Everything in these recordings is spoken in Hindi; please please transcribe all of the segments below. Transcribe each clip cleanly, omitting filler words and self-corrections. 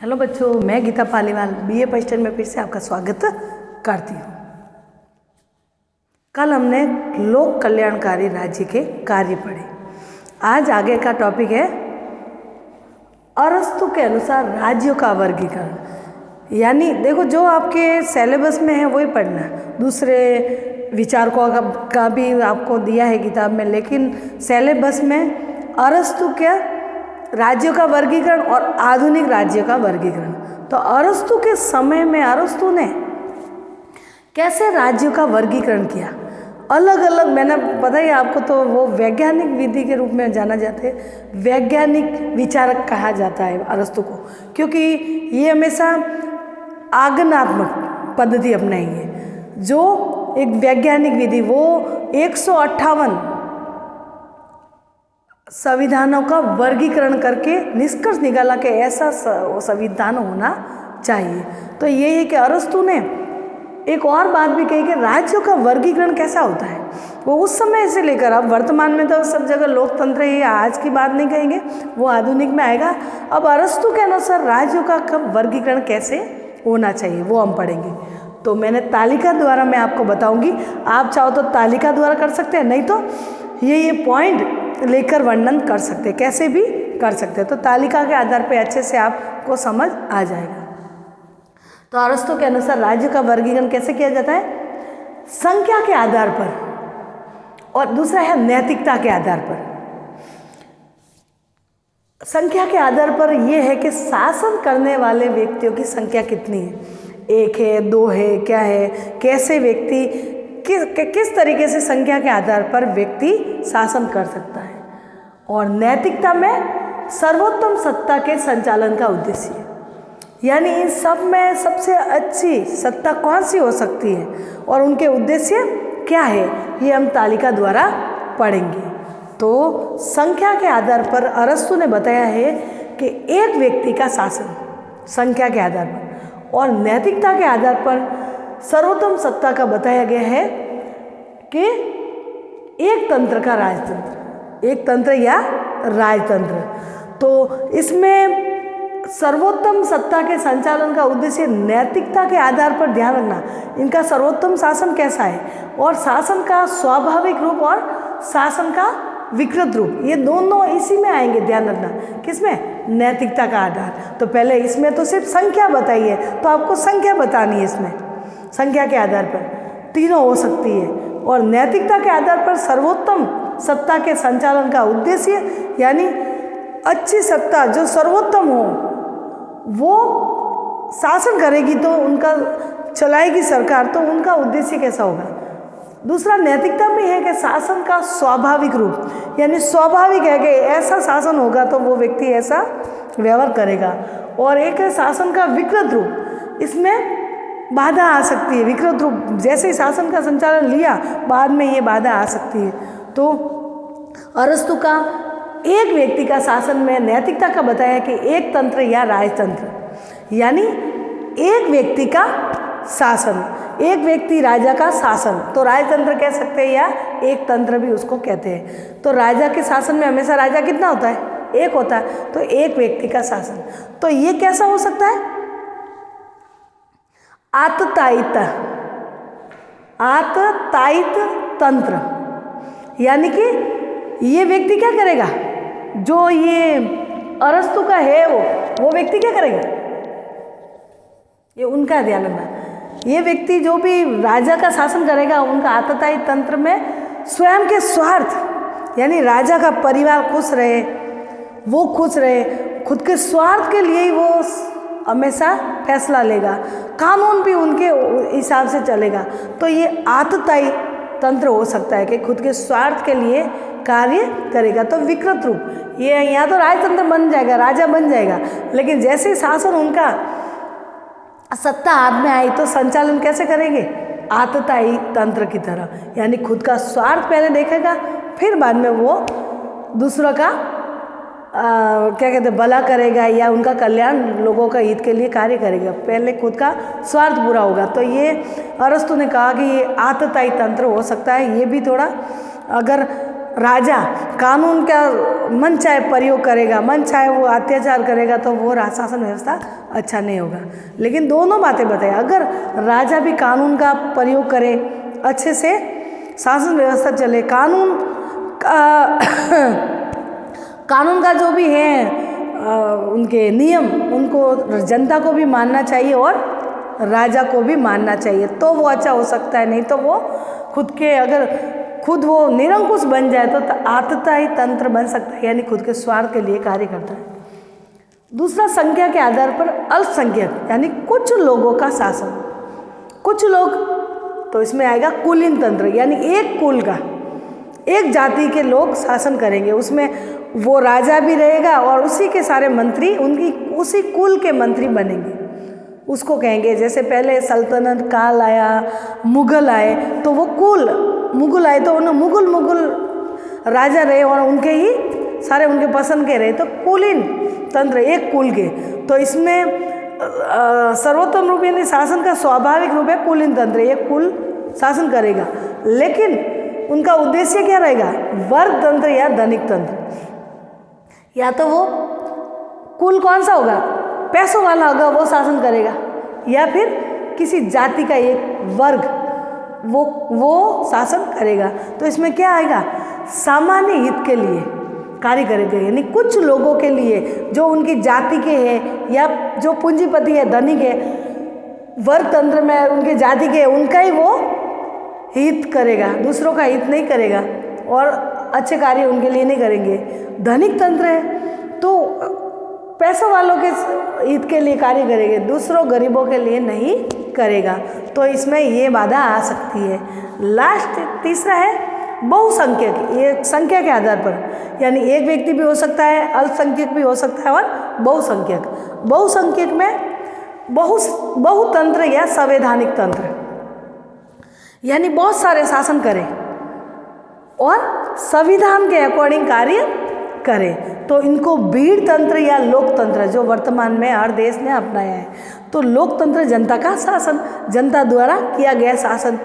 हेलो बच्चों, मैं Geeta Paliwal BA first year में फिर से आपका स्वागत करती हूँ। कल हमने लोक कल्याणकारी राज्य के कार्य पढ़े। आज आगे का टॉपिक है अरस्तु के अनुसार राज्यों का वर्गीकरण। यानी देखो, जो आपके सिलेबस में है वही पढ़ना है, दूसरे विचारकों का भी आपको दिया है किताब में, लेकिन सिलेबस में अरस्तु के राज्यों का वर्गीकरण और आधुनिक राज्यों का वर्गीकरण। तो अरस्तु के समय में अरस्तु ने कैसे राज्यों का वर्गीकरण किया, अलग अलग, मैंने बताया आपको, तो वो वैज्ञानिक विधि के रूप में जाना जाते हैं, वैज्ञानिक विचारक कहा जाता है अरस्तु को, क्योंकि ये हमेशा आगमनात्मक पद्धति अपनाएंगे। जो एक वैज्ञानिक विधि, वो 158 संविधानों का वर्गीकरण करके निष्कर्ष निकाला कि ऐसा संविधान होना चाहिए। तो ये है कि अरस्तु ने एक और बात भी कही कि राज्यों का वर्गीकरण कैसा होता है। वो उस समय से लेकर अब वर्तमान में तो सब जगह लोकतंत्र ही, आज की बात नहीं कहेंगे, वो आधुनिक में आएगा। अब अरस्तु के अनुसार राज्यों का कब वर्गीकरण कैसे होना चाहिए वो हम पढ़ेंगे। तो मैंने तालिका द्वारा मैं आपको बताऊंगी, आप चाहो तो तालिका द्वारा कर सकते हैं, नहीं तो ये पॉइंट लेकर वर्णन कर सकते हैं, कैसे भी कर सकते हैं। तो तालिका के आधार पर अच्छे से आपको समझ आ जाएगा। तो अरस्तु के अनुसार राज्य का वर्गीकरण कैसे किया जाता है? संख्या के आधार पर, और दूसरा है नैतिकता के आधार पर। संख्या के आधार पर यह है कि शासन करने वाले व्यक्तियों की संख्या कितनी है, एक है, दो है, क्या है, कैसे व्यक्ति किस तरीके से संख्या के आधार पर व्यक्ति शासन कर सकता है। और नैतिकता में सर्वोत्तम सत्ता के संचालन का उद्देश्य, यानी इन सब में सबसे अच्छी सत्ता कौन सी हो सकती है और उनके उद्देश्य क्या है, ये हम तालिका द्वारा पढ़ेंगे। तो संख्या के आधार पर अरस्तु ने बताया है कि एक व्यक्ति का शासन संख्या के आधार पर, और नैतिकता के आधार पर सर्वोत्तम सत्ता का बताया गया है कि एक तंत्र का राजतंत्र, एक तंत्र या राजतंत्र। तो इसमें सर्वोत्तम सत्ता के संचालन का उद्देश्य नैतिकता के आधार पर ध्यान रखना, इनका सर्वोत्तम शासन कैसा है, और शासन का स्वाभाविक रूप और शासन का विकृत रूप, ये दोनों इसी में आएंगे। ध्यान रखना, किसमें? नैतिकता का आधार। तो पहले इसमें तो सिर्फ संख्या बताई है, तो आपको संख्या बतानी है। इसमें संख्या के आधार पर तीनों हो सकती है, और नैतिकता के आधार पर सर्वोत्तम सत्ता के संचालन का उद्देश्य, यानी अच्छी सत्ता जो सर्वोत्तम हो वो शासन करेगी, तो उनका चलाएगी सरकार, तो उनका उद्देश्य कैसा होगा। दूसरा नैतिकता में है कि शासन का स्वाभाविक रूप, यानी स्वाभाविक है कि ऐसा शासन होगा तो वो व्यक्ति ऐसा व्यवहार करेगा। और एक है शासन का विकृत रूप, इसमें बाधा आ सकती है, विकृत रूप, जैसे ही शासन का संचालन लिया बाद में ये बाधा आ सकती है। तो अरस्तु का एक व्यक्ति का शासन में नैतिकता का बताया कि एक तंत्र या राजतंत्र, यानी एक व्यक्ति का शासन, एक व्यक्ति राजा का शासन, तो राजतंत्र कह सकते हैं या एक तंत्र भी उसको कहते हैं। तो राजा के शासन में हमेशा राजा कितना होता है? एक होता है, तो एक व्यक्ति का शासन। तो ये कैसा हो सकता है? आततायित तंत्र, यानी कि ये व्यक्ति क्या करेगा, जो ये अरस्तु का है वो व्यक्ति क्या करेगा, ये उनका ध्यान रखना। ये व्यक्ति जो भी राजा का शासन करेगा, उनका आततायी तंत्र में स्वयं के स्वार्थ, यानी राजा का परिवार खुश रहे, वो खुश रहे, खुद के स्वार्थ के लिए ही वो हमेशा फैसला लेगा, कानून भी उनके हिसाब से चलेगा। तो ये आततायी तंत्र हो सकता है कि खुद के स्वार्थ के लिए कार्य करेगा। तो विकृत रूप, ये यहाँ तो राजतंत्र बन जाएगा, राजा बन जाएगा, लेकिन जैसे ही शासन उनका सत्ता हाथ में आई तो संचालन कैसे करेंगे? आततायी तंत्र की तरह, यानी खुद का स्वार्थ पहले देखेगा, फिर बाद में वो दूसरों का क्या कहते हैं, भला करेगा या उनका कल्याण, लोगों का हित के लिए कार्य करेगा। पहले खुद का स्वार्थ पूरा होगा। तो ये अरस्तु ने कहा कि ये आततायी तंत्र हो सकता है। ये भी थोड़ा, अगर राजा कानून का मन चाहे प्रयोग करेगा, मन चाहे वो अत्याचार करेगा, तो वो शासन व्यवस्था अच्छा नहीं होगा। लेकिन दोनों बातें बताए, अगर राजा भी कानून का प्रयोग करे, अच्छे से शासन व्यवस्था चले, कानून का जो भी है उनके नियम, उनको जनता को भी मानना चाहिए और राजा को भी मानना चाहिए, तो वो अच्छा हो सकता है। नहीं तो वो अगर खुद वो निरंकुश बन जाए तो आततायी तंत्र बन सकता है, यानी खुद के स्वार्थ के लिए कार्य करता है। दूसरा, संख्या के आधार पर अल्पसंख्यक यानी कुछ लोगों का शासन। कुछ लोग, तो इसमें आएगा कुलीन तंत्र, यानी एक कुल का, एक जाति के लोग शासन करेंगे, उसमें वो राजा भी रहेगा और उसी के सारे मंत्री उसी कुल के मंत्री बनेंगे। उसको कहेंगे, जैसे पहले सल्तनत काल आया, मुगल आए, तो वो मुगल आए तो उन्हें मुगल राजा रहे और उनके ही सारे उनके पसंद के रहे, तो कुलीन तंत्र, एक कुल के। तो इसमें सर्वोत्तम रूप यानी शासन का स्वाभाविक रूप है कुलीन तंत्र, एक कुल शासन करेगा। लेकिन उनका उद्देश्य क्या रहेगा? वर्ग तंत्र या धनिक तंत्र। या तो वो कुल कौन सा होगा, पैसों वाला होगा, वो शासन करेगा, या फिर किसी जाति का एक वर्ग वो शासन करेगा। तो इसमें क्या आएगा? सामान्य हित के लिए कार्य करेगा, यानी कुछ लोगों के लिए जो उनकी जाति के हैं या जो पूंजीपति है, धनिक है, वर्ग तंत्र में उनके जाति के, उनका ही वो हित करेगा, दूसरों का हित नहीं करेगा और अच्छे कार्य उनके लिए नहीं करेंगे। धनिक तंत्र है तो पैसों वालों के हित के लिए कार्य करेंगे, दूसरों गरीबों के लिए नहीं करेगा। तो इसमें ये बाधा आ सकती है। लास्ट तीसरा है बहुसंख्यक, ये संख्या के आधार पर, यानी एक व्यक्ति भी हो सकता है, अल्पसंख्यक भी हो सकता है और बहुसंख्यक। बहुसंख्यक में बहुतंत्र या संवैधानिक तंत्र, यानी बहुत सारे शासन करें और संविधान के अकॉर्डिंग कार्य करें, तो इनको भीड़ तंत्र या लोकतंत्र, जो वर्तमान में हर देश ने अपनाया है। तो लोकतंत्र जनता का शासन, जनता द्वारा किया गया शासन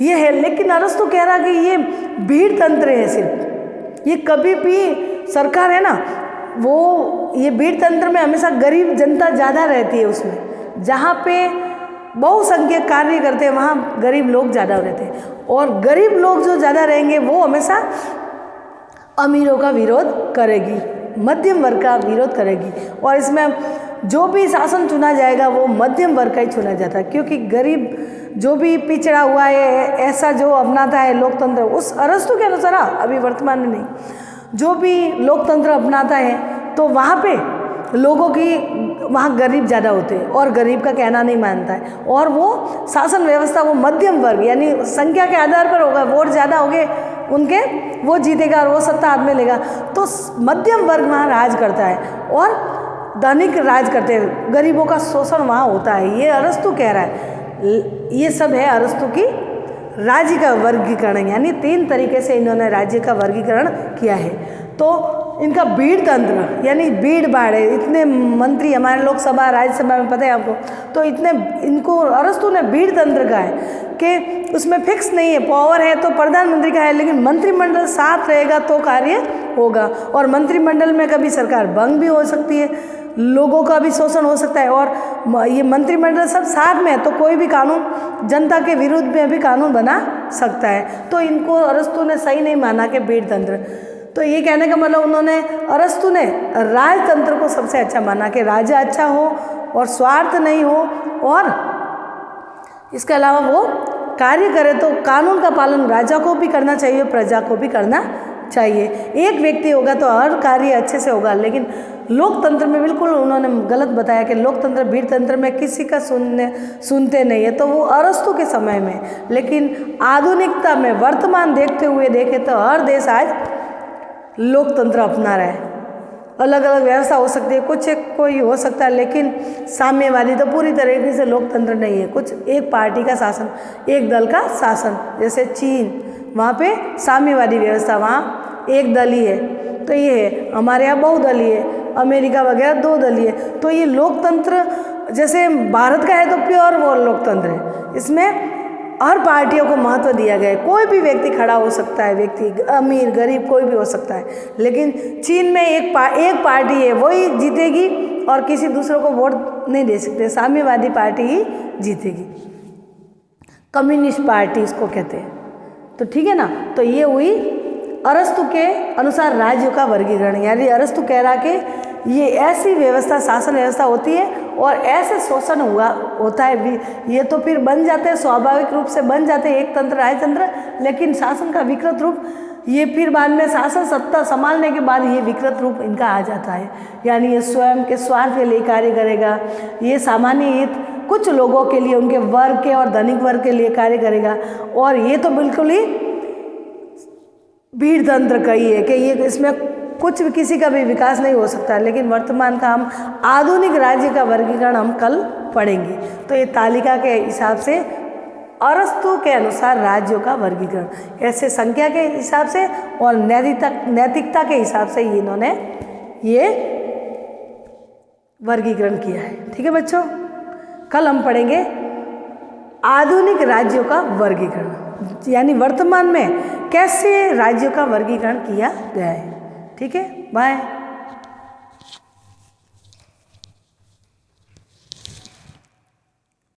ये है। लेकिन अरस्तु कह रहा कि ये भीड़ तंत्र है, सिर्फ ये कभी भी सरकार है ना, वो ये भीड़ तंत्र में हमेशा गरीब जनता ज़्यादा रहती है। उसमें जहाँ पे बहुसंख्यक कार्य करते हैं वहाँ गरीब लोग ज़्यादा रहते हैं, और गरीब लोग जो ज़्यादा रहेंगे वो हमेशा अमीरों का विरोध करेगी, मध्यम वर्ग का विरोध करेगी। और इसमें जो भी शासन चुना जाएगा वो मध्यम वर्ग का ही चुना जाता है, क्योंकि गरीब जो भी पिछड़ा हुआ है ऐसा जो अपनाता है लोकतंत्र, उस अरस्तु के अनुसार, अभी वर्तमान में नहीं, जो भी लोकतंत्र अपनाता है तो वहाँ पे लोगों की, वहाँ गरीब ज़्यादा होते हैं और गरीब का कहना नहीं मानता है, और वो शासन व्यवस्था वो मध्यम वर्ग यानी संख्या के आधार पर होगा, वोट ज़्यादा हो गए उनके, वो जीतेगा और वो सत्ता हाथ में लेगा। तो मध्यम वर्ग वहाँ राज करता है और धनिक राज करते हैं, गरीबों का शोषण वहाँ होता है। ये अरस्तु कह रहा है। ये सब है अरस्तु की राज्य का वर्गीकरण, यानी 3 तरीके से इन्होंने राज्य का वर्गीकरण किया है। तो इनका भीड़ तंत्र यानी भीड़ भाड़ है, इतने मंत्री हमारे लोकसभा राज्यसभा में, पता है आपको, तो इतने इनको अरस्तु ने भीड़ तंत्र का है कि उसमें फिक्स नहीं है, पावर है तो प्रधानमंत्री का है, लेकिन मंत्रिमंडल साथ रहेगा तो कार्य होगा। और मंत्रिमंडल में कभी सरकार भंग भी हो सकती है, लोगों का भी शोषण हो सकता है, और ये मंत्रिमंडल सब साथ में है तो कोई भी कानून जनता के विरुद्ध में भी कानून बना सकता है। तो इनको अरस्तु ने सही नहीं माना कि भीड़ तंत्र। तो ये कहने का मतलब उन्होंने, अरस्तु ने राजतंत्र को सबसे अच्छा माना कि राजा अच्छा हो और स्वार्थ नहीं हो, और इसके अलावा वो कार्य करे तो कानून का पालन राजा को भी करना चाहिए, प्रजा को भी करना चाहिए। एक व्यक्ति होगा तो हर कार्य अच्छे से होगा। लेकिन लोकतंत्र में बिल्कुल उन्होंने गलत बताया कि लोकतंत्र भीड़ तंत्र में किसी का सुनते नहीं है, तो वो अरस्तु के समय में। लेकिन आधुनिकता में वर्तमान देखते हुए देखे तो हर देश आज लोकतंत्र अपना रहा है। अलग अलग व्यवस्था हो सकती है, कुछ कोई हो सकता है, लेकिन साम्यवादी तो पूरी तरीके से लोकतंत्र नहीं है। कुछ एक पार्टी का शासन, एक दल का शासन, जैसे चीन, वहाँ पे साम्यवादी व्यवस्था, वहाँ एक दलीय है। तो ये है, हमारे यहाँ बहुदलीय है, अमेरिका वगैरह 2 दलीय। तो ये लोकतंत्र जैसे भारत का है तो प्योर वो लोकतंत्र है। इसमें हर पार्टियों को महत्व दिया गया है। कोई भी व्यक्ति खड़ा हो सकता है, व्यक्ति अमीर गरीब कोई भी हो सकता है, लेकिन चीन में एक पार्टी है वही जीतेगी और किसी दूसरे को वोट नहीं दे सकते, साम्यवादी पार्टी ही जीतेगी, कम्युनिस्ट पार्टी इसको कहते हैं। तो ठीक है ना, तो ये हुई अरस्तु के अनुसार राज्यों का वर्गीकरण। यानी अरस्तु कह रहा कि ये ऐसी व्यवस्था, शासन व्यवस्था होती है और ऐसे शोषण होता है, ये तो फिर बन जाते हैं, स्वाभाविक रूप से बन जाते हैं एक तंत्र राजतंत्र, लेकिन शासन का विकृत रूप ये फिर बाद में शासन सत्ता संभालने के बाद ये विकृत रूप इनका आ जाता है। यानी ये स्वयं के स्वार्थ के लिए कार्य करेगा, ये सामान्य हित कुछ लोगों के लिए, उनके वर्ग के और धनिक वर्ग के लिए कार्य करेगा, और ये तो बिल्कुल ही भीड़ तंत्र का ही है कि ये इसमें कुछ भी किसी का भी विकास नहीं हो सकता। लेकिन वर्तमान का हम आधुनिक राज्य का वर्गीकरण हम कल पढ़ेंगे। तो ये तालिका के हिसाब से अरस्तु के अनुसार राज्यों का वर्गीकरण, ऐसे संख्या के हिसाब से और नैतिकता के हिसाब से इन्होंने ये वर्गीकरण किया है। ठीक है बच्चों, कल हम पढ़ेंगे आधुनिक राज्यों का वर्गीकरण, यानी वर्तमान में कैसे राज्यों का वर्गीकरण किया गया है। ठीक है, बाय।